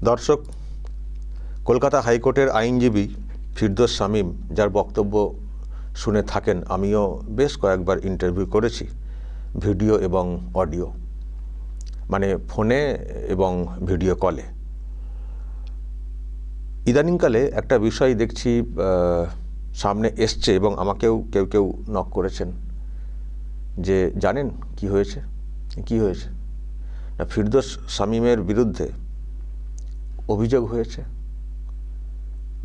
দর্শক, কলকাতা হাইকোর্টের আইনজীবী ফিরদৌস শামীম যার বক্তব্য শুনে থাকেন, আমিও বেশ কয়েকবার ইন্টারভিউ করেছি, ভিডিও এবং অডিও, মানে ফোনে এবং ভিডিও কলে। ইদানিংকালে একটা বিষয় দেখছি সামনে এসছে এবং আমাকেও কেউ কেউ নক করেছেন যে জানেন কি হয়েছে। না, ফিরদৌস শামীমের বিরুদ্ধে অভিযোগ হয়েছে।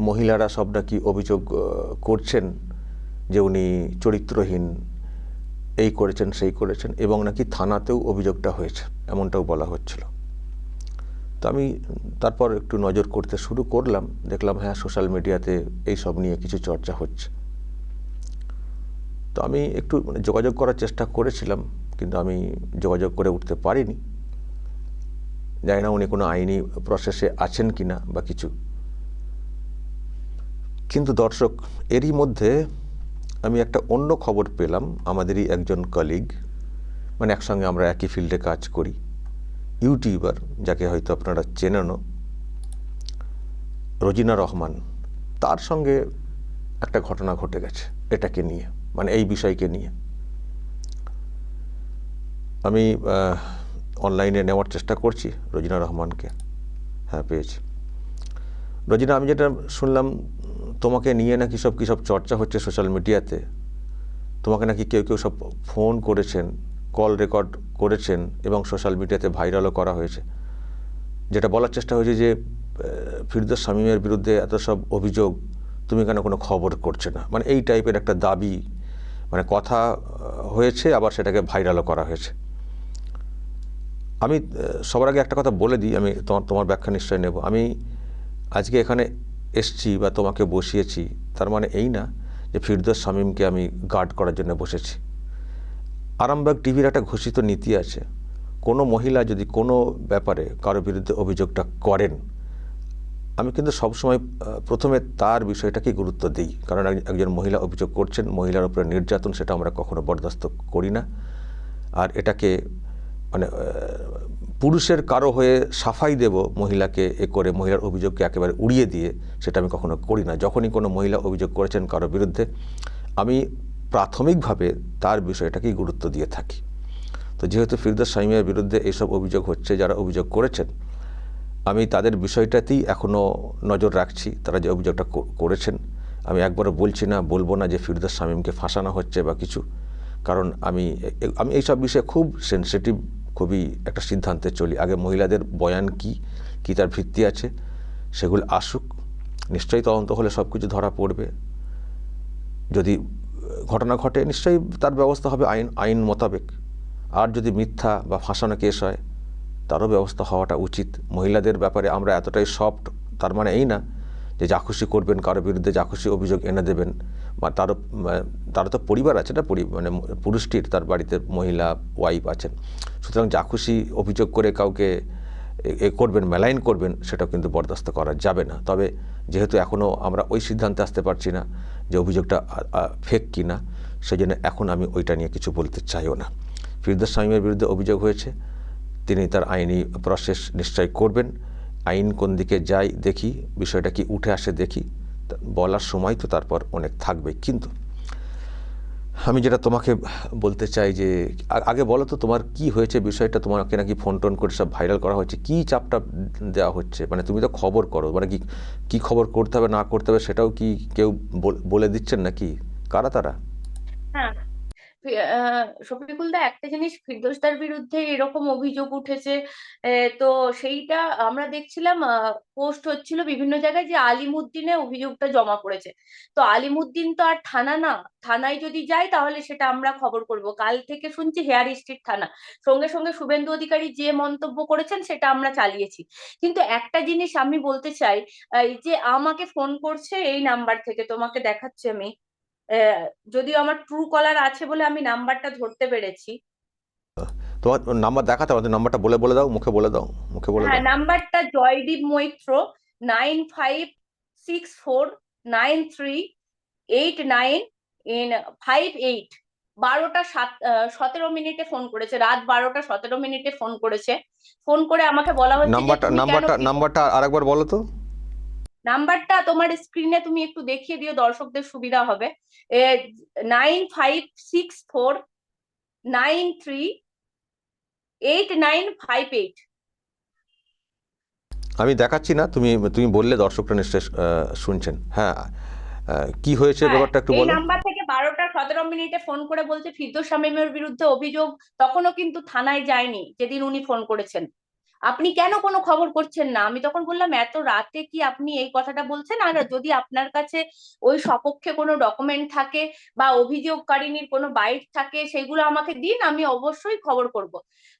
মহিলারা সব নাকি অভিযোগ করছেন যে উনি চরিত্রহীন, এই করেছেন সেই করেছেন, এবং নাকি থানাতেও অভিযোগটা হয়েছে, এমনটাও বলা হচ্ছিল। তো আমি তারপর একটু নজর করতে শুরু করলাম, দেখলাম হ্যাঁ, সোশ্যাল মিডিয়াতে এই সব নিয়ে কিছু চর্চা হচ্ছে। তো আমি একটু যোগাযোগ করার চেষ্টা করেছিলাম, কিন্তু আমি যোগাযোগ করে উঠতে পারিনি। জানি না উনি কোনো আইনি প্রসেসে আছেন কিনা বা কিছু। কিন্তু দর্শক, এরই মধ্যে আমি একটা অন্য খবর পেলাম। আমাদেরই একজন কলিগ, মানে একসঙ্গে আমরা একই ফিল্ডে কাজ করি, ইউটিউবার, যাকে হয়তো আপনারা চেনেনও, রোজিনা রহমান, তার সঙ্গে একটা ঘটনা ঘটে গেছে এটাকে নিয়ে, মানে এই বিষয়কে নিয়ে। আমি অনলাইনে নেওয়ার চেষ্টা করছি রোজিনা রহমানকে। হ্যাঁ, পেয়েছি। রোজিনা, আমি যেটা শুনলাম, তোমাকে নিয়ে নাকি কী সব চর্চা হচ্ছে সোশ্যাল মিডিয়াতে। তোমাকে নাকি কেউ কেউ সব ফোন করেছেন, কল রেকর্ড করেছেন এবং সোশ্যাল মিডিয়াতে ভাইরালও করা হয়েছে। যেটা বলার চেষ্টা হয়েছে যে ফিরদৌস শামীমের বিরুদ্ধে এত সব অভিযোগ, তুমি কেন কোনো খবর করছে না, মানে এই টাইপের একটা দাবি, মানে কথা হয়েছে, আবার সেটাকে ভাইরালও করা হয়েছে। আমি সবার আগে একটা কথা বলে দিই, আমি তোমার ব্যাখ্যা নিশ্চয় নেব। আমি আজকে এখানে এসছি বা তোমাকে বসিয়েছি, তার মানে এই না যে ফিরদৌস শামীমকে আমি গার্ড করার জন্য বসেছি। আরামবাগ টিভির একটা ঘোষিত নীতি আছে, কোনো মহিলা যদি কোনো ব্যাপারে কারো বিরুদ্ধে অভিযোগটা করেন, আমি কিন্তু সবসময় প্রথমে তার বিষয়টাকে গুরুত্ব দিই। কারণ একজন মহিলা অভিযোগ করছেন, মহিলার উপরে নির্যাতন, সেটা আমরা কখনো বরদাস্ত করি না। আর এটাকে মানে পুরুষের কারো হয়ে সাফাই দেব মহিলাকে এ করে, মহিলার অভিযোগকে একেবারে উড়িয়ে দিয়ে, সেটা আমি কখনো করি না। যখনই কোনো মহিলা অভিযোগ করেছেন কারো বিরুদ্ধে, আমি প্রাথমিকভাবে তার বিষয়টাকেই গুরুত্ব দিয়ে থাকি। তো যেহেতু ফিরদৌস শামীমের বিরুদ্ধে এইসব অভিযোগ হচ্ছে, যারা অভিযোগ করেছেন, আমি তাদের বিষয়টাতেই এখনও নজর রাখছি। তারা যে অভিযোগটা করেছেন, আমি একবারও বলছি না, বলবো না যে ফিরদৌস শামীমকে ফাঁসানো হচ্ছে বা কিছু। কারণ আমি এইসব বিষয়ে খুব সেনসিটিভ, খুবই একটা সিদ্ধান্তে চলি। আগে মহিলাদের বয়ান কি তার ভিত্তি আছে, সেগুলো আসুক, নিশ্চয়ই তদন্ত হলে সব কিছু ধরা পড়বে। যদি ঘটনা ঘটে, নিশ্চয়ই তার ব্যবস্থা হবে আইন মোতাবেক। আর যদি মিথ্যা বা ফাঁসানো কেস হয়, তারও ব্যবস্থা হওয়াটা উচিত। মহিলাদের ব্যাপারে আমরা এতটাই সফট, তার মানে এই না যে যা খুশি করবেন, কারো বিরুদ্ধে যা খুশি অভিযোগ এনে দেবেন। বা তারও তো পরিবার আছে না, মানে পুরুষটির তার বাড়িতে মহিলা ওয়াইফ আছেন। সুতরাং যা খুশি অভিযোগ করে কাউকে করবেন, মেলাইন করবেন, সেটাও কিন্তু বরদাস্ত করা যাবে না। তবে যেহেতু এখনও আমরা ওই সিদ্ধান্তে আসতে পারছি না যে অভিযোগটা ফেক কি না, সেই জন্য এখন আমি ওইটা নিয়ে কিছু বলতে চাইও না। ফিরদৌস শামীমের বিরুদ্ধে অভিযোগ হয়েছে, তিনি তার আইনি প্রসেস নিশ্চয় করবেন। আইন কোন দিকে যায় দেখি, বিষয়টা কি উঠে আসে দেখি, বলার সময় তো তারপর অনেক থাকবে। কিন্তু আমি যেটা তোমাকে বলতে চাই যে আগে বলো তো, তোমার কি হয়েছে বিষয়টা? তোমাকে নাকি ফোন টোন করে সব ভাইরাল করা হচ্ছে, কি চাপটা দেওয়া হচ্ছে? মানে তুমি তো খবর করো, মানে কি খবর করতে হবে না করতে হবে সেটাও কি কেউ বলে দিচ্ছেন নাকি? কারা তারা? হ্যাঁ, শফিকুল দা, একটা জিনিস, ফিরদৌসদার বিরুদ্ধে এরকম অভিযোগ উঠেছে। তো সেইটা আমরা দেখছিলাম, পোস্ট হচ্ছিল বিভিন্ন জায়গায় যে আলিমুদ্দিনে অভিযোগটা জমা পড়েছে। তো আলিমুদ্দিন তো আর থানা না, থানায় যদি যাই তাহলে সেটা আমরা খবর করব। কাল থেকে শুনছি হেয়ার স্ট্রিট থানা, সঙ্গে সঙ্গে শুভেন্দু অধিকারী যে মন্তব্য করেছেন সেটা আমরা চালিয়েছি। কিন্তু একটা জিনিস আমি বলতে চাই, এই যে আমাকে ফোন করছে এই নাম্বার থেকে, তোমাকে দেখাচ্ছি আমি। আহ, যদিও আমার ট্রু কলার আছে বলে আমি নাম্বারটা ধরতে পেরেছি। তোমার নাম্বার দেখাতে, আমাদের নাম্বারটা বলে দাও, মুখে বলে হ্যাঁ, দাও। নাম্বারটা জয়দীপ মৈত্র, 9564938958। 12:17 ফোন করেছে, রাত 12:17 ফোন করেছে। ফোন করে আমাকে বলা হচ্ছে যে নাম্বারটা তুমি কেন নাম্বারটা নাম্বারটা আরেকবার বলো তো। নাম্বারটা তোমার স্ক্রিনে তুমি একটু দেখিয়ে দিও, দর্শকদের সুবিধা হবে। 9564938958। আমি দেখাচ্ছি না, তুমি তুমি বললে দর্শকরা নিশ্চয় শুনছেন। হ্যাঁ, কি হয়েছে হ্যাঁ, ব্যাপারটা একটু এই বলো। নাম্বার থেকে 12:17 ফোন করে বলছে ফিরদৌস শামীমের বিরুদ্ধে অভিযোগ। তখনও কিন্তু থানায় যায়নি যেদিন উনি ফোন করেছেন। আপনি কেন কোনো খবর করছেন না? আমি তখন বললাম এত রাতে কি আপনি এই কথাটা বলছেন? আর যদি আপনার কাছে ওই সপক্ষে কোনো ডকুমেন্ট থাকে বা অভিযোগকারিনীর কোনো বাইট থাকে সেগুলো আমাকে দিন, আমি অবশ্যই খবর করব।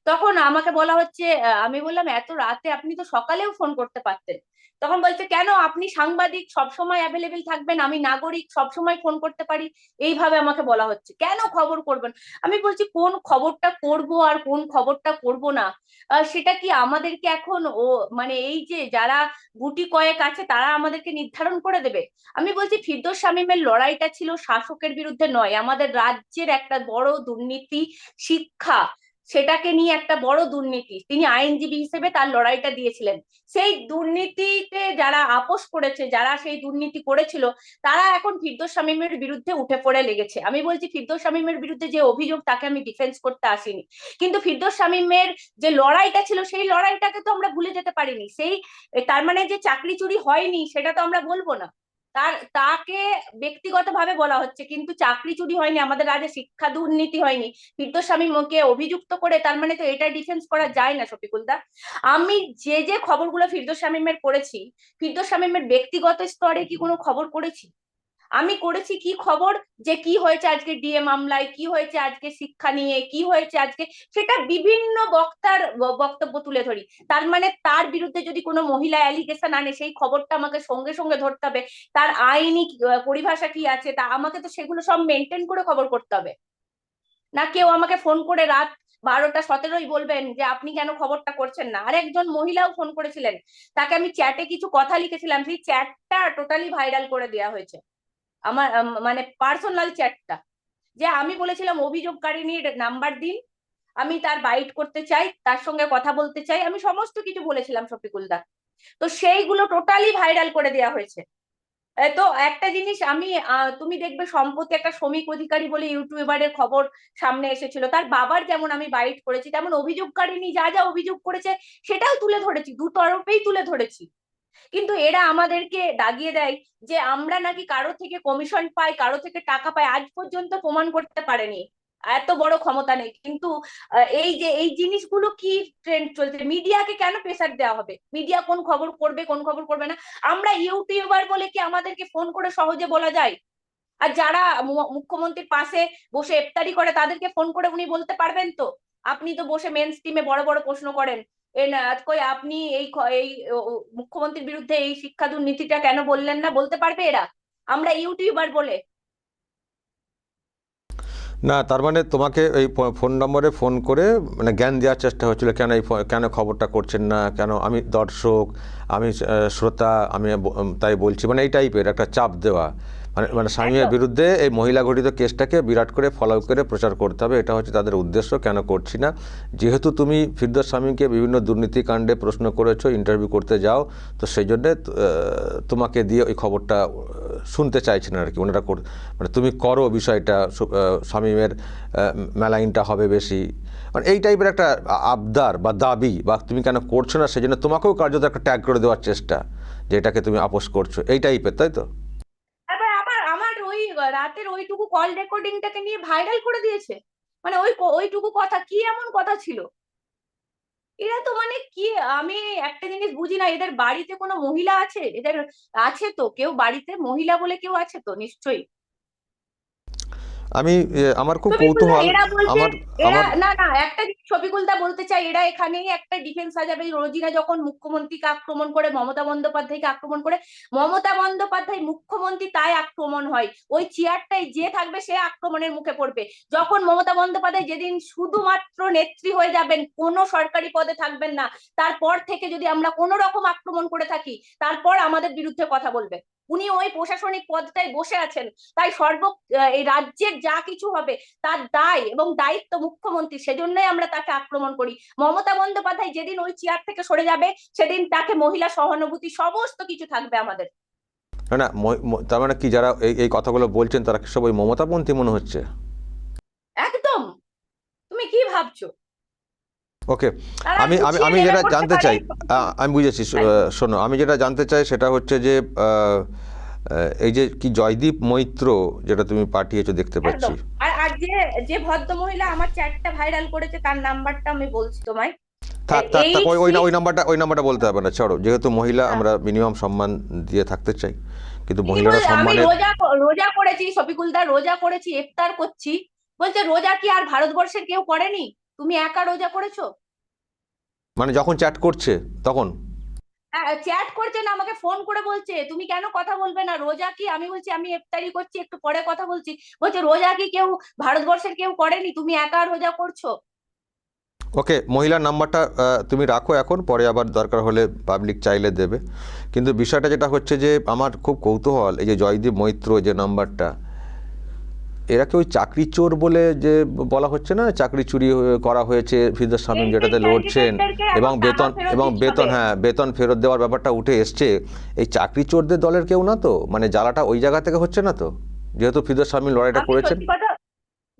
তখন আমাকে বলা হচ্ছে, আমি বললাম এত রাতে আপনি তো সকালেও ফোন করতে পারতেন। তখন বলছে কেন, আপনি সাংবাদিক, সবসময় অ্যাভেলেবেল থাকবেন, আমি নাগরিক, সবসময় ফোন করতে পারি। এইভাবে আমাকে বলা হচ্ছে, কেন খবর করবেন? আমি বলছি কোন খবরটা করব আর কোন খবরটা করব না, সেটা কি আমাদেরকে এখন মানে এই যে যারা গুটি কয়েক আছে তারা আমাদেরকে নির্ধারণ করে দেবে? আমি বলছি ফিরদৌস শামীমের লড়াইটা ছিল শাসকের বিরুদ্ধে নয়, আমাদের রাজ্যের একটা বড় দুর্নীতি, শিক্ষা, সেটাকে নিয়ে একটা বড় দুর্নীতি, তিনি আইনজীবী হিসেবে তার লড়াইটা দিয়েছিলেন। সেই দুর্নীতিতে যারা আপোস করেছে, যারা সেই দুর্নীতি করেছিল, তারা এখন ফিরদৌস শামীমের বিরুদ্ধে উঠে পড়ে লেগেছে। আমি বলছি ফিরদৌস শামীমের বিরুদ্ধে যে অভিযোগ তাকে আমি ডিফেন্স করতে আসিনি, কিন্তু ফিরদৌস শামীমের যে লড়াইটা ছিল সেই লড়াইটাকে তো আমরা ভুলে যেতে পারিনি। তার মানে যে চাকরি চুরি হয়নি সেটা তো আমরা বলবো না, তাকে ব্যক্তিগতভাবে বলা হচ্ছে, কিন্তু চাকরি চুরি হয়নি, আমাদের রাজ্যে শিক্ষা দুর্নীতি হয়নি। ফিরদৌস শামীমকে অভিযুক্ত করে তার মানে তো এটা ডিফেন্স করা যায় না শফিকুল দা। আমি যে খবরগুলো ফিরদৌস শামীমের করেছি, ফিরদৌস শামীমের ব্যক্তিগত স্তরে কি কোনো খবর করেছি? আমি করেছি কি খবর, যে কি হয়েছে আজকে ডিএ মামলায়, কি হয়েছে আজকে শিক্ষা নিয়ে, কি হয়েছে আজকে, সেটা বিভিন্ন বক্তার বক্তব্য তুলে ধরি। তার মানে তার বিরুদ্ধে যদি কোনো মহিলা অ্যালিগেশন আনে সেই খবরটা আমাকে সঙ্গে সঙ্গে ধরতে হবে, তার আইনি পরিভাষা কি আছে তা আমাকে তো সেগুলো সব মেনটেন করে খবর করতে হবে। না কেউ আমাকে ফোন করে রাত 12:17 বলবেন যে আপনি কেন খবরটা করছেন না। আর একজন মহিলাও ফোন করেছিলেন, তাকে আমি চ্যাটে কিছু কথা লিখেছিলাম, সেই চ্যাটটা টোটালি ভাইরাল করে দেওয়া হয়েছে, আমার মানে পার্সোনাল চ্যাটটা, যে আমি বলেছিলাম অভিযোগকারিনীর নাম্বার দিন, আমি তার বাইট করতে চাই, তার সঙ্গে কথা বলতে চাই, আমি সমস্ত কিছু বলেছিলাম শফিকুল দা। তো সেইগুলো টোটালি ভাইরাল করে দেওয়া হয়েছে। তো একটা জিনিস আমি তুমি দেখবে সম্প্রতি একটা শ্রমিক অধিকারী বলে ইউটিউবারের খবর সামনে এসেছিল, তার বাবার যেমন আমি বাইট করেছি, তেমন অভিযোগকারিনী যা যা অভিযোগ করেছে সেটাও তুলে ধরেছি, দুতরফেই তুলে ধরেছি। কিন্তু এরা আমাদেরকে দাগিয়ে দেয় যে আমরা নাকি কারো থেকে কমিশন পাই, কারো থেকে টাকা পাই, আজ পর্যন্ত প্রমাণ করতে পারেনি, এত বড় ক্ষমতা নেই। কিন্তু এই যে এই জিনিসগুলো কি ট্রেন্ড চলছে, মিডিয়াকে কেন প্রেসার দেওয়া হবে? মিডিয়া কোন খবর করবে কোন খবর করবে না, আমরা ইউটিউবার বলে কি আমাদেরকে ফোন করে সহজে বলা যায়? আর যারা মুখ্যমন্ত্রীর পাশে বসে ইফতারি করে তাদেরকে ফোন করে উনি বলতে পারবেন তো? আপনি তো বসে মেন স্ট্রিমে বড় বড় প্রশ্ন করেন, কই আপনি এই মুখ্যমন্ত্রীর বিরুদ্ধে এই শিক্ষা দুর্নীতিটা কেন বললেন না? বলতে পারবে এরা? আমরা ইউটিউবার বলে। না, তার মানে তোমাকে এই ফোন নম্বরে ফোন করে মানে জ্ঞান দেওয়ার চেষ্টা হচ্ছিল, কেন কেন খবরটা করছেন না, কেন আমি দর্শক, আমি শ্রোতা, আমি তাই বলছি, মানে এই টাইপের একটা চাপ দেওয়া, মানে মানে স্বামীর একদম। বিরুদ্ধে এই মহিলা ঘটিত কেসটাকে বিরাট করে ফলো করে প্রচার করতে হবে, এটা হচ্ছে তাদের উদ্দেশ্য। কেন করছি না, যেহেতু তুমি ফিরদৌস শামীমকে বিভিন্ন দুর্নীতিকাণ্ডে প্রশ্ন করেছো, ইন্টারভিউ করতে যাও, তো সেই জন্যে তোমাকে দিয়ে ওই খবরটা শুনতে চাইছেন আর কি ওনারা। মানে তুমি করো বিষয়টা, শামীমের মেলাইনটা হবে বেশি, মানে এই টাইপের একটা আবদার বা দাবি, বা তুমি কেন করছো না সেজন্য তোমাকেও কার্যত একটা ট্যাগ করে দেওয়ার চেষ্টা, যে এটাকে তুমি আপোস করছো, এই টাইপের, তাই তো? এবার আবার আমার ওই রাতের ওইটুকু কল রেকর্ডিংটাকে নিয়ে ভাইরাল করে দিয়েছে। মানে ওইটুকু কথা কি এমন কথা ছিল? এরা তো মানে কি, আমি একটা জিনিস বুঝি না, এদের বাড়িতে কোনো মহিলা আছে? এদের আছে তো কেউ বাড়িতে, মহিলা বলে কেউ আছে তো নিশ্চয়ই। আমি আমার খুব শফিকুলদা কৌতূহল। এরা বলছে, আমার এরা আমার না না একটা জিনিস শফিকুলদা বলতে চাই, এরা এখানেই একটা ডিফেন্স সাজাবে। রোজিনা যখন মুখ্যমন্ত্রীকে আক্রমণ করে, মমতা বন্দ্যোপাধ্যায়কে আক্রমণ করে, মমতা বন্দ্যোপাধ্যায় মুখ্যমন্ত্রী তাই আক্রমণ হয়, ওই চেয়ারটাই যে থাকবে সে আক্রমণের মুখে পড়বে। যখন মমতা বন্দ্যোপাধ্যায় যেদিন শুধুমাত্র নেত্রী হয়ে যাবেন, কোনো সরকারি পদে থাকবেন না, তারপর থেকে যদি আমরা কোনো রকম আক্রমণ করে থাকি, তারপর আমাদের বিরুদ্ধে কথা বলবে। উনি ওই প্রশাসনিক পদটায় বসে আছেন, তাই এই রাজ্যের যা কিছু হবে তার দায় এবং দায়িত্ব মুখ্যমন্ত্রী, সেজন্যই আমরা তাকে আক্রমণ করি। মমতা বন্দ্যোপাধ্যায় যেদিন ওই চেয়ার থেকে সরে যাবে সেদিন তাকে মহিলা সহানুভূতি সমস্ত কিছু থাকবে আমাদের। না না, তার মানে কি যারা এই এই কথাগুলো বলছেন তারা কি সব ওই মমতাপন্থী মনে হচ্ছে? একদম। তুমি কি ভাবছো? ওকে, তারা আমি আমি গুছিয়ে আমি নেমে যেটা পড়তে জানতে পারে। চাই, আমি বুঝেছি, শোনো, আমি যেটা জানতে চাই সেটা হচ্ছে যে এই যে কি জয়দীপ মৈত্র যেটা তুমি পাঠিয়েছো দেখতে পাচ্ছি। একদম। আর আর যে যে ভদ্র মহিলা আমার চ্যাটটা ভাইরাল করেছে তার নাম্বারটা আমি বলছি তোমায়। থাক থাক থাক, এইট ওই ওই না, সিক্স ওই নাম্বারটা বলতে হবে না, ছাড়ো, যেহেতু মহিলা আমরা মিনিমাম সম্মান দিয়ে থাকতে চাই, কিন্তু তিনি মহিলারা আমি সম্মানের। রোজা রোজা করেছি শফিকুলদা, রোজা করেছি, ইফতার করছি। বলছে রোজা কি আর ভারতবর্ষের কেউ করেনি? তুমি একা রোজা করেছো? মানে যখন চ্যাট করছে তখন? চ্যাট করছে না, আমাকে ফোন করে বলছে তুমি কেন কথা বলবে না, রোজা কি? আমি বলছি আমি ইফতারি করছি, একটু পরে কথা বলছি। বলছে রোজা কি কেউ ভারতবর্ষের কেউ করেনি, তুমি একা রোজা করছো? ওকে, মহিলার নাম্বারটা তুমি রাখো এখন, পরে আবার দরকার হলে পাবলিক চাইলে দেবে। কিন্তু বিষয়টা যেটা হচ্ছে যে আমার খুব কৌতূহল, এই যে জয়দীপ মৈত্র যে নাম্বারটা, এরা কি ওই চাকরি চোর বলে যে বলা হচ্ছে না, চাকরি চুরি করা হয়েছে ফিরদৌস শামীম টেন্টেড যেটাতে লড়ছেন, ক্যান্ডিডেটদেরকে এবং এখন টাকা বেতন ফেরত এবং দিতে বেতন, হবে। হ্যাঁ, বেতন ফেরত দেওয়ার ব্যাপারটা উঠে এসছে, এই চাকরি চোরদের দলের কেউ না তো? মানে জ্বালাটা ওই জায়গা থেকে হচ্ছে না তো, যেহেতু ফিরদৌস শামীম লড়াইটা আমি করেছেন?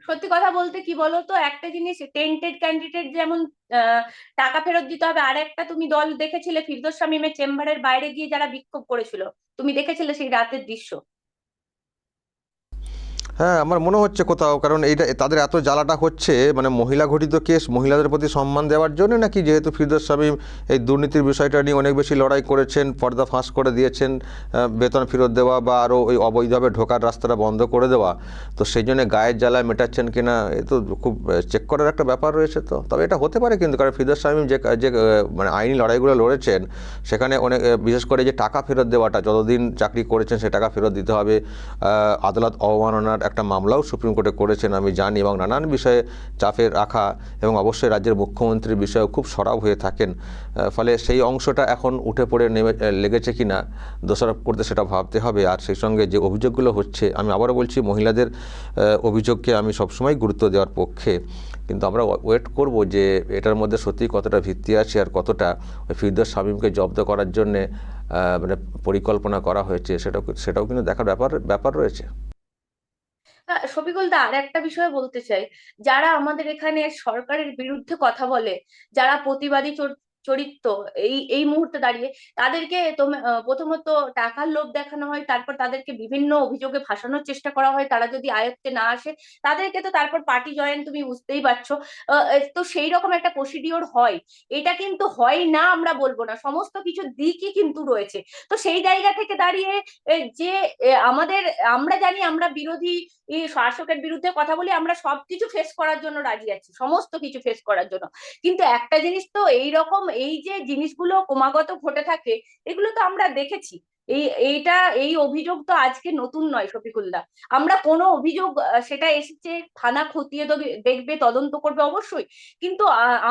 সত্যি কথা বলতে কি বলতো, একটা জিনিস টেন্টেড ক্যান্ডিডেট যেমন আহ, টাকা ফেরত দিতে হবে, আর একটা তুমি দল দেখেছিলে ফিরদৌস শামীমের চেম্বারের বাইরে গিয়ে যারা বিক্ষোভ করেছিল, তুমি দেখেছিলে সেই রাতের দৃশ্য? হ্যাঁ, আমার মনে হচ্ছে কোথাও, কারণ এইটা তাদের এত জ্বালাটা হচ্ছে মানে মহিলা ঘটিত কেস, মহিলাদের প্রতি সম্মান দেওয়ার জন্য, নাকি যেহেতু ফিরদৌস শামীম এই দুর্নীতির বিষয়টা নিয়ে অনেক বেশি লড়াই করেছেন, পর্দা ফাঁস করে দিয়েছেন, বেতন ফেরত দেওয়া বা আরও ওই অবৈধভাবে ঢোকার রাস্তাটা বন্ধ করে দেওয়া, তো সেই জন্য গায়ের জ্বালায় মেটাচ্ছেন কিনা, এ তো খুব চেক করার একটা ব্যাপার রয়েছে। তো তবে এটা হতে পারে কিন্তু, কারণ ফিরদৌস শামীম যে যে মানে আইনি লড়াইগুলো লড়েছেন, সেখানে অনেক বিশেষ করে যে টাকা ফেরত দেওয়াটা, যতদিন চাকরি করেছেন সে টাকা ফেরত দিতে হবে, আদালত অবমাননার একটা মামলাও সুপ্রিম কোর্টে করেছেন আমি জানি, এবং নানান বিষয়ে চাপে রাখা, এবং অবশ্যই রাজ্যের মুখ্যমন্ত্রীর বিষয়েও খুব সরব হয়ে থাকেন। ফলে সেই অংশটা এখন উঠে পড়ে নেমে লেগেছে কিনা দোষারোপ করতে, সেটা ভাবতে হবে। আর সেই সঙ্গে যে অভিযোগগুলো হচ্ছে, আমি আবারও বলছি, মহিলাদের অভিযোগকে আমি সবসময় গুরুত্ব দেওয়ার পক্ষে, কিন্তু আমরা ওয়েট করব যে এটার মধ্যে সত্যিই কতটা ভিত্তি আছে, আর কতটা ওই ফিরদৌস শামীমকে জব্দ করার জন্যে মানে পরিকল্পনা করা হয়েছে, সেটাও কিন্তু দেখার ব্যাপার রয়েছে। শফিকুল দা, আর একটা বিষয় বলতে চাই, যারা আমাদের এখানে সরকারের বিরুদ্ধে কথা বলে, যারা প্রতিবাদী চরিত্র, এই এই মুহূর্তে দাঁড়িয়ে তাদেরকে প্রথমত টাকার লোভ দেখানো হয়, তারপর তাদেরকে বিভিন্ন অভিযোগে ফাঁসানোর চেষ্টা করা হয়, তারা যদি আয়ত্তে না আসে তাদেরকে তো তারপর পার্টি জয়েন, তুমি বুঝতেই পারছো। তো সেই রকম একটা প্রসিডিওর হয়। এটা কিন্তু হয় না আমরা বলবো না, সমস্ত কিছু দিকই কিন্তু রয়েছে। তো সেই জায়গা থেকে দাঁড়িয়ে যে আমাদের, আমরা জানি আমরা বিরোধী এই শাসকের বিরুদ্ধে কথা বলি, আমরা সবকিছু ফেস করার জন্য রাজি আছি, সমস্ত কিছু ফেস করার জন্য। কিন্তু একটা জিনিস তো, এইরকম এই যে জিনিসগুলো ক্রমাগত ঘটে থাকে, এগুলো তো আমরা দেখেছি। এই অভিযোগ তো আজকে নতুন নয় শফিকুল্লাহ। আমরা কোনো অভিযোগ সেটা এসেছে, থানা খতিয়ে দেখবে, তদন্ত করবে অবশ্যই, কিন্তু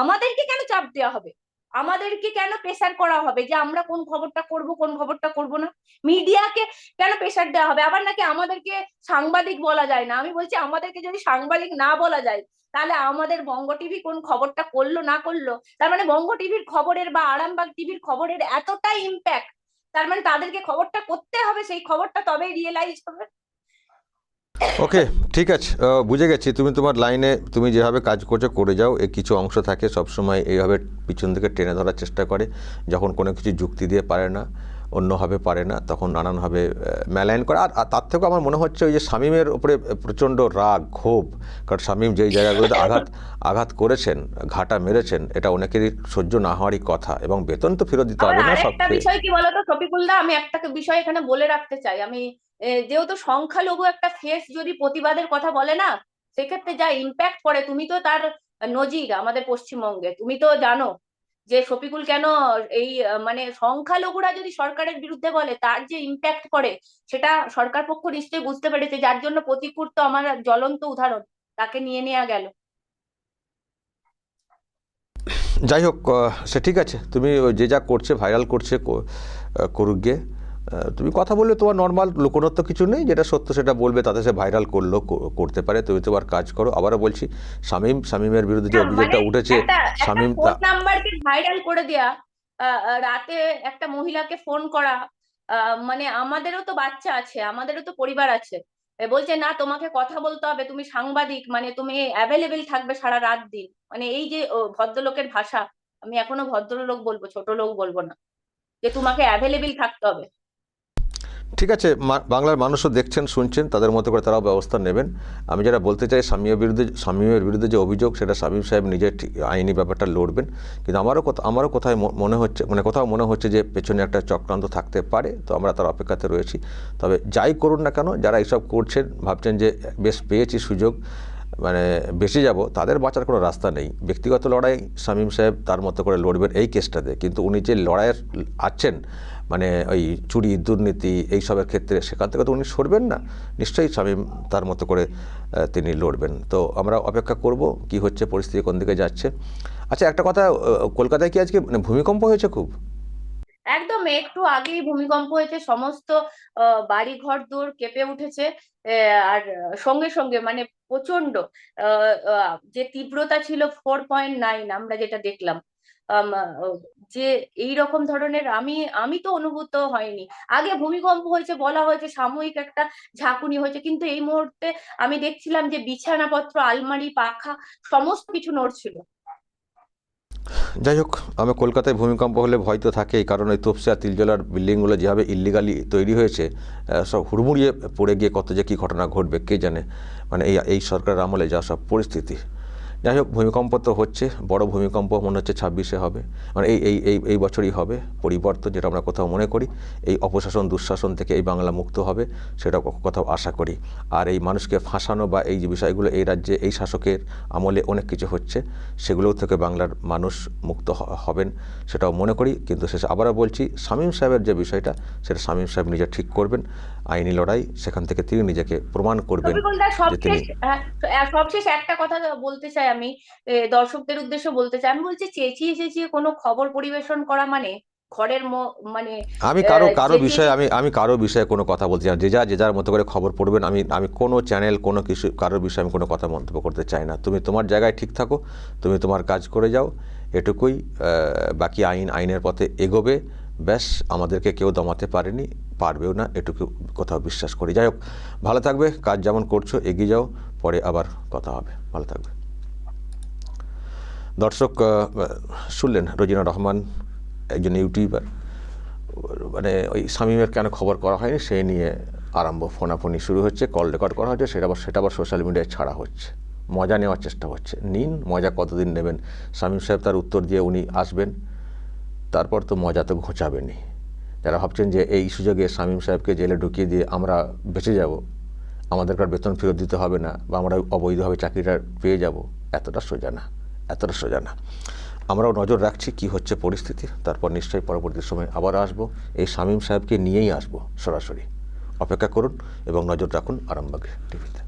আমাদেরকে কেন চাপ দেওয়া হবে? আমাদেরকে কেন প্রেসার করা হবে যে আমরা কোন খবরটা করব কোন খবরটা করব না? মিডিয়াকে কেন প্রেসার দেওয়া হবে? আবার নাকি আমাদেরকে সাংবাদিক বলা যায় না। আমি বলছি আমাদেরকে যদি সাংবাদিক না বলা যায়, তাহলে আমাদের বঙ্গ টিভি কোন খবরটা করলো না করলো, তার মানে বঙ্গ টিভির খবরের বা আরামবাগ টিভির খবরের এতটাই ইম্প্যাক্ট, তার মানে তাদেরকে খবরটা করতে হবে, সেই খবরটা তবেই রিয়েলাইজ হবে। ওকে, ঠিক আছে, বুঝে গেছি। তুমি তোমার লাইনে তুমি যেভাবে কাজ করছো করে যাও। কিছু অংশ থাকে সবসময় এইভাবে পিছন থেকে টেনে ধরার চেষ্টা করে, যখন কোনো কিছু যুক্তি দিয়ে পারে না, অন্যভাবে পারে না, তখন নানানভাবে মেলাইন করে। আর তার থেকেও আমার মনে হচ্ছে ওই যে শামীমের ওপরে প্রচণ্ড রাগ ক্ষোভ, কারণ শামীম যেই জায়গাগুলোতে আঘাত করেছেন, ঘাটা মেরেছেন, এটা অনেকেরই সহ্য না হওয়ারই কথা, এবং বেতন তো ফেরত দিতে আবার হবে না আরেকটা সবকে। বিষয় কি বলতো শফিকুল্লাহ, আমি একটা বিষয় এখানে বলে রাখতে চাই। আমি যেহেতু সংখ্যালঘু একটা ফেস যদি প্রতিবাদের কথা বলে না, সেক্ষেত্রে যা ইম্প্যাক্ট পড়ে, তুমি তো তার নজির আমাদের পশ্চিমবঙ্গে, তুমি তো জানো যে শফিকুল কেন এই মানে সংখ্যালঘুরা যদি সরকারের বিরুদ্ধে বলে তার যে ইম্প্যাক্ট পড়ে, সেটা সরকার পক্ষ নিশ্চয়ই বুঝতে পেরেছে, যার জন্য প্রতিকূল তো আমার জ্বলন্ত উদাহরণ, তাকে নিয়ে নেওয়া গেল। যাই হোক, সে ঠিক আছে, তুমি ওই যে যা করছে ভাইরাল করছে, করুক গে। তুমি কথা বললে তোমার নর্মাল লুকোনোর তো কিছু নেই, যেটা সত্য সেটা বলবে, তাতে সে ভাইরাল করলো, করতে পারে। তুমি তোমার কাজ করো। আবারও বলছি, শামীমের বিরুদ্ধে যে না মানে অভিযোগটা উঠেছে, একটা একটা শামীম ফোন নাম্বারকে ভাইরাল করে দেয়া, রাতে একটা মহিলাকে ফোন করা, মানে আমাদেরও তো বাচ্চা আছে, আমাদেরও তো পরিবার আছে। বলছে না তোমাকে কথা বলতে হবে, তুমি সাংবাদিক, মানে তুমি অ্যাভেলেবেল থাকবে সারা রাত দিন, মানে এই যে ভদ্রলোকের ভাষা, আমি এখনো ভদ্রলোক বলবো, ছোট লোক বলবো না, যে তোমাকে অ্যাভেলেবেল থাকতে হবে। ঠিক আছে, বাংলার মানুষও দেখছেন শুনছেন, তাদের মতো করে তারাও ব্যবস্থা নেবেন। আমি যেটা বলতে চাই, শামীমের বিরুদ্ধে যে অভিযোগ, সেটা শামীম সাহেব নিজে আইনি ব্যাপারটা লড়বেন। কিন্তু আমারও কোথায় মনে হচ্ছে, মানে কোথাও মনে হচ্ছে যে পেছনে একটা চক্রান্ত থাকতে পারে। তো আমরা তার অপেক্ষাতে রয়েছি। তবে যাই করুন না কেন, যারা এইসব করছেন, ভাবছেন যে বেশ পেয়েছি সুযোগ, মানে বেঁচে যাব, তাদের বাঁচার কোনো রাস্তা নেই। ব্যক্তিগত লড়াই শামীম সাহেব তার মতো করে লড়বেন এই কেসটাতে, কিন্তু উনি যে লড়াইয়ের আছেন, মানে ওই চুরি দুর্নীতি এইসবের ক্ষেত্রে, সেখান থেকে তো উনি সরবেন না। নিশ্চয়ই শামীম তার মতো করে তিনি লড়বেন। তো আমরা অপেক্ষা করব কি হচ্ছে, পরিস্থিতি কোন দিকে যাচ্ছে। আচ্ছা, একটা কথা, কলকাতায় কি আজকে মানে ভূমিকম্প হয়েছে খুব? একদম একটু আগেই ভূমিকম্প হয়েছে, সমস্ত বাড়ি ঘর দোর কেঁপে উঠেছে। আর সঙ্গে সঙ্গে মানে প্রচন্ড যে তীব্রতা ছিল 4.9, আমরা যেটা দেখলাম। আম, আহ, যে এই রকম ধরনের আমি আমি তো অনুভূত হয়নি। আগে ভূমিকম্প হয়েছে, বলা হয়েছে সাময়িক একটা ঝাঁকুনি হয়েছে, কিন্তু এই মুহূর্তে আমি দেখছিলাম যে বিছানাপত্র, আলমারি, পাখা সমস্ত কিছু নড়ছিল। যাই হোক, আমার কলকাতায় ভূমিকম্প হলে ভয় তো থাকেই, কারণ ওই তোপসে আর তিলজলার বিল্ডিংগুলো যেভাবে ইল্লিগালি তৈরি হয়েছে, সব হুড়মুড়িয়ে পড়ে গিয়ে কত যে কী ঘটনা ঘটবে কে জানে। মানে এই সরকারের আমলে যা সব পরিস্থিতি। যাই হোক, ভূমিকম্প তো হচ্ছে, বড় ভূমিকম্প মনে হচ্ছে 26-এ হবে, মানে এই বছরই হবে। পরিবর্তন যেটা আমরা কোথাও মনে করি, এই অপশাসন দুঃশাসন থেকে এই বাংলা মুক্ত হবে, সেটা কোথাও আশা করি। আর এই মানুষকে ফাঁসানো বা এই যে বিষয়গুলো এই রাজ্যে এই শাসকের আমলে অনেক কিছু হচ্ছে, সেগুলো থেকে বাংলার মানুষ মুক্ত হবেন, সেটাও মনে করি। কিন্তু শেষে আবারও বলছি, শামীম সাহেবের যে বিষয়টা, সেটা শামীম সাহেব নিজে ঠিক করবেন। আইনি লড়াই, সেখান থেকে তিনি নিজেকে প্রমাণ করবেন রবিকুলদা, যে তিনি। সবশেষ একটা কথা বলতে চাই আমি, দর্শকদের উদ্দেশ্যে বলতে চাই, আমি বলছি চেঁচিয়ে চেঁচিয়ে কোনো খবর পরিবেশন করা মানে ঘরের মানে আমি কারো কারো চেঁচিয়ে বিষয়ে আমি কারো বিষয়ে কোনো কথা বলতে চাই না। যে যার মতো করে খবর পড়বেন। আমি কোনো চ্যানেল, কোনো কিছু, কারোর বিষয়ে আমি কোনো কথা মন্তব্য করতে চাই না। তুমি তোমার জায়গায় ঠিক থাকো, তুমি তোমার কাজ করে যাও, এটুকুই। বাকি আইনের পথে এগোবে, ব্যাস। আমাদেরকে কেউ দমাতে পারেনি, পারবেও না, এটুকু কোথাও বিশ্বাস করি। যাই হোক, ভালো থাকবে, কাজ যেমন করছো এগিয়ে যাও, পরে আবার কথা হবে। ভালো থাকবে। দর্শক, শুনলেন রোজিনা রহমান, একজন ইউটিউবার, মানে ওই শামীমের কেন খবর করা হয়নি সেই নিয়ে ফোনাফোনি শুরু হচ্ছে, কল রেকর্ড করা হচ্ছে, সেটা আবার সোশ্যাল মিডিয়ায় ছাড়া হচ্ছে। মজা নেওয়ার চেষ্টা হচ্ছে। নিন, মজা কতদিন নেবেন? শামীম সাহেব তার উত্তর দিয়ে উনি আসবেন, তারপর তো মজা তো ঘোচাবেনি। যারা ভাবছেন যে এই সুযোগে শামীম সাহেবকে জেলে ঢুকিয়ে দিয়ে আমরা বেঁচে যাব, আমাদের কার বেতন ফেরত দিতে হবে না, বা আমরা অবৈধভাবে চাকরিটা পেয়ে যাব, এতটা সোজা না, এতটা সোজা না। আমরাও নজর রাখছি কি হচ্ছে পরিস্থিতি, তারপর নিশ্চয়ই পরবর্তী সময় আবার আসবো, এই শামীম সাহেবকে নিয়েই আসবো সরাসরি। অপেক্ষা করুন এবং নজর রাখুন আরামবাগ টিভিতে।